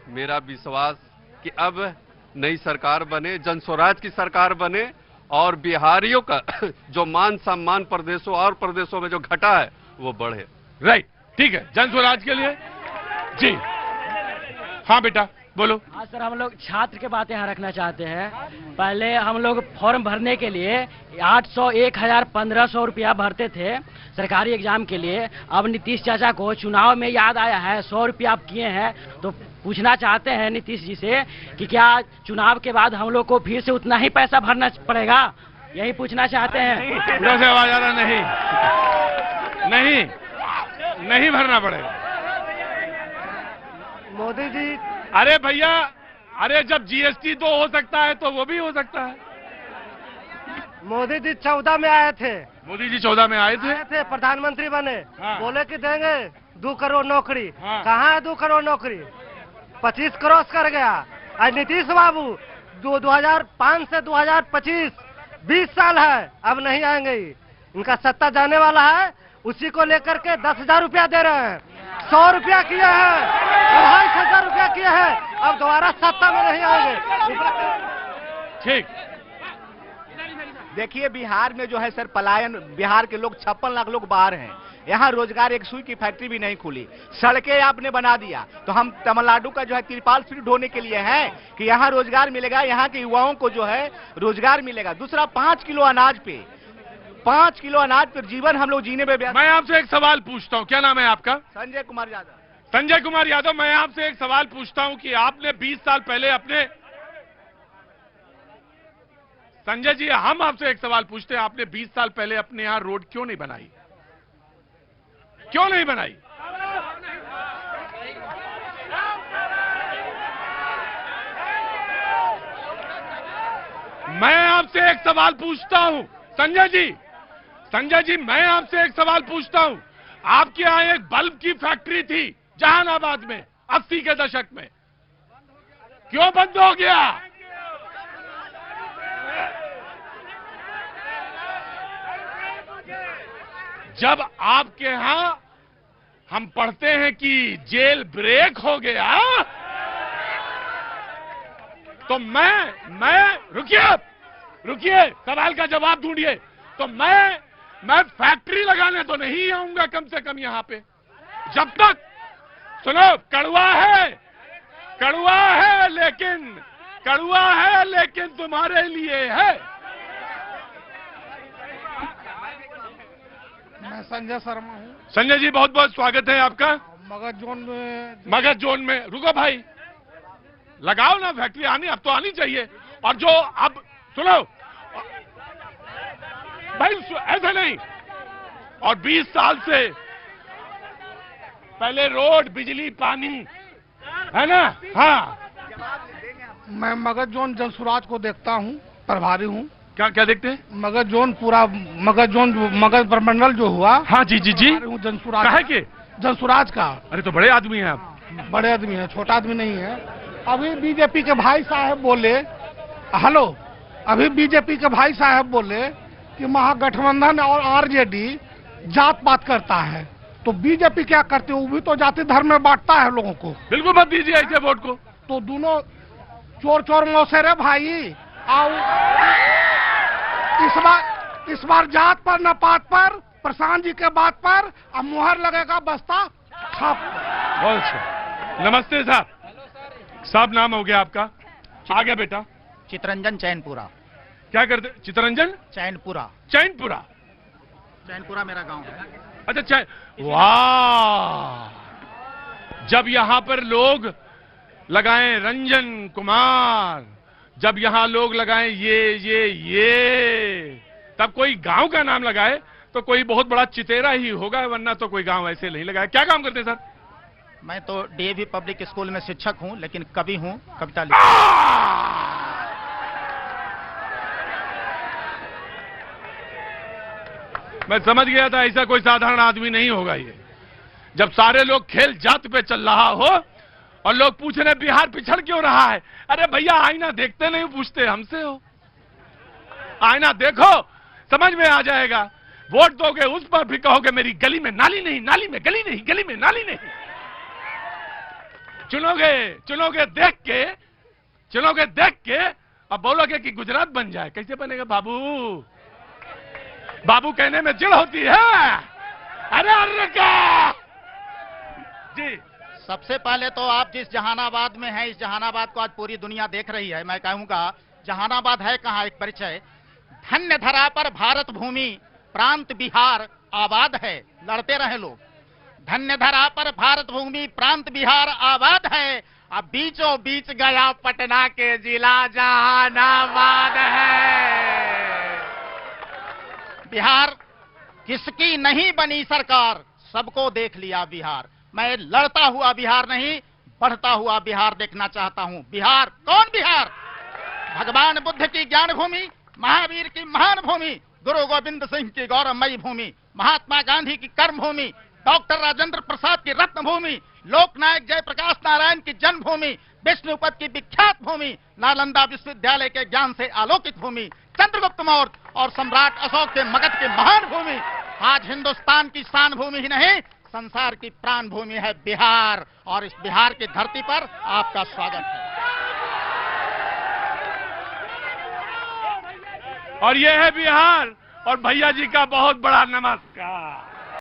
मेरा विश्वास कि अब नई सरकार बने, जन स्वराज की सरकार बने और बिहारियों का जो मान सम्मान प्रदेशों और प्रदेशों में जो घटा है वो बढ़े। राइट, ठीक है, जन स्वराज के लिए जी। हाँ बेटा बोलो। हाँ सर, हम लोग छात्र के बात यहाँ रखना चाहते हैं। पहले हम लोग फॉर्म भरने के लिए 800, 1000, 1500 रुपया भरते थे सरकारी एग्जाम के लिए। अब नीतीश चाचा को चुनाव में याद आया है 100 रुपया आप किए हैं, तो पूछना चाहते हैं नीतीश जी से कि क्या चुनाव के बाद हम लोग को फिर से उतना ही पैसा भरना पड़ेगा? यही पूछना चाहते हैं। पूरा से आवाज आ रहा, नहीं भरना पड़ेगा। मोदी जी, अरे भैया, अरे जब जीएसटी 2 हो सकता है तो वो भी हो सकता है। मोदी जी 14 में आए थे। मोदी जी 14 में आए थे, प्रधानमंत्री बने। हाँ। बोले कि देंगे 2 करोड़ नौकरी। हाँ। कहाँ है 2 करोड़ नौकरी? 25 क्रॉस कर गया। आज नीतीश बाबू 2005 से 2025 20 साल है, अब नहीं आएंगे। इनका सत्ता जाने वाला है, उसी को लेकर के 10,000 रुपया दे रहे हैं। 100 रुपया किए हैं, 2,500 रुपया किए हैं, अब दोबारा सत्ता में नहीं आएंगे। ठीक। देखिए बिहार में जो है सर पलायन, बिहार के लोग 56 लाख लोग बाहर हैं। यहाँ रोजगार, एक सुई की फैक्ट्री भी नहीं खुली। सड़कें आपने बना दिया, तो हम तमिलनाडु का जो है तिरपाल सिर ढोने के लिए है कि यहाँ रोजगार मिलेगा, यहाँ के युवाओं को जो है रोजगार मिलेगा। दूसरा 5 किलो अनाज पर जीवन हम लोग जीने में। मैं आपसे एक सवाल पूछता हूँ, क्या नाम है आपका? संजय कुमार यादव। संजय कुमार यादव, मैं आपसे एक सवाल पूछता हूँ कि आपने 20 साल पहले अपने, संजय जी हम आपसे एक सवाल पूछते हैं, आपने 20 साल पहले अपने यहां रोड क्यों नहीं बनाई? क्यों नहीं बनाई? मैं आपसे एक सवाल पूछता हूं संजय जी, मैं आपसे एक सवाल पूछता हूं। आपके यहां एक बल्ब की फैक्ट्री थी जहानाबाद में 80 के दशक में, क्यों बंद हो गया? जब आपके यहां हम पढ़ते हैं कि जेल ब्रेक हो गया, तो मैं रुकिए सवाल का जवाब ढूंढिए। तो मैं फैक्ट्री लगाने तो नहीं आऊंगा कम से कम यहां पे, जब तक, सुनो, कड़वा है लेकिन तुम्हारे लिए है। मैं संजय शर्मा हूँ। संजय जी बहुत बहुत स्वागत है आपका। मगध जोन में रुको भाई, लगाओ ना फैक्ट्री, अब तो आनी चाहिए। और जो अब सुनो भाई, ऐसा नहीं। और 20 साल से पहले रोड, बिजली, पानी है ना? हाँ, मैं मगध जोन जन स्वराज को देखता हूँ, प्रभारी हूँ। क्या देखते हैं? मगध जोन मगध प्रमंडल जो हुआ। हाँ जी जन स्वराज कहा के जन स्वराज का। अरे तो बड़े आदमी हैं आप। बड़े आदमी हैं, छोटा आदमी नहीं है। अभी बीजेपी के भाई साहब बोले, हेलो, अभी बीजेपी के भाई साहब बोले कि महागठबंधन और आरजेडी जात पात करता है, तो बीजेपी क्या करती है? वो भी तो जाति धर्म में बांटता है लोगों को। बिल्कुल मत दीजिए ऐसे वोट को। तो दोनों चोर मौसेरे भाई। आओ इस बार जात पर न पात पर, प्रशांत जी के बात पर अब मुहर लगेगा, बस्ता छाप। बहुत अच्छा। नमस्ते साहब, नाम हो गया आपका? आ गया बेटा। चितरंजन चैनपुरा। क्या करते? चितरंजन चैनपुरा मेरा गांव है। अच्छा, वाह। जब यहां पर लोग लगाएं रंजन कुमार, जब यहां लोग लगाएं ये, तब कोई गांव का नाम लगाए तो कोई बहुत बड़ा चितेरा ही होगा, वरना तो कोई गांव ऐसे नहीं लगाए। क्या काम करते हैं सर? मैं तो डीएवी पब्लिक स्कूल में शिक्षक हूं, लेकिन कवि हूं, कविता मैं समझ गया था ऐसा कोई साधारण आदमी नहीं होगा ये। जब सारे लोग खेल जात पे चल रहा हो और लोग पूछ रहे बिहार पिछड़ क्यों रहा है, अरे भैया आईना देखते नहीं, पूछते हमसे हो। आईना देखो, समझ में आ जाएगा। वोट दोगे उस पर भी कहोगे मेरी गली में नाली नहीं, नाली में गली नहीं, गली में नाली नहीं। चुनोगे देख के अब बोलोगे कि गुजरात बन जाए। कैसे बनेगा बाबू? बाबू कहने में जिद होती है। अरे क्या जी। सबसे पहले तो आप जिस जहानाबाद में हैं, इस जहानाबाद को आज पूरी दुनिया देख रही है। मैं कहूंगा जहानाबाद है कहां, एक परिचय। धन्य धरा पर भारत भूमि, प्रांत बिहार आबाद है, लड़ते रहे लोग। धन्य धरा पर भारत भूमि, प्रांत बिहार आबाद है। अब बीचों बीच गया पटना के जिला जहानाबाद है। बिहार किसकी नहीं बनी सरकार, सबको देख लिया बिहार। मैं लड़ता हुआ बिहार नहीं, बढ़ता हुआ बिहार देखना चाहता हूं। बिहार कौन? बिहार भगवान बुद्ध की ज्ञान भूमि, महावीर की महान भूमि, गुरु गोविंद सिंह की गौरवमयी भूमि, महात्मा गांधी की कर्म भूमि, डॉक्टर राजेंद्र प्रसाद की रत्न भूमि, लोकनायक जयप्रकाश नारायण की जन्मभूमि, विष्णुपद की विख्यात भूमि, नालंदा विश्वविद्यालय के ज्ञान से आलोकित भूमि, चंद्रगुप्त मौर्य और सम्राट अशोक के मगध की महान भूमि। आज हिंदुस्तान की शान भूमि ही नहीं, संसार की प्राण भूमि है बिहार। और इस बिहार की धरती पर आपका स्वागत है। और ये है बिहार। और भैया जी का बहुत बड़ा नमस्कार।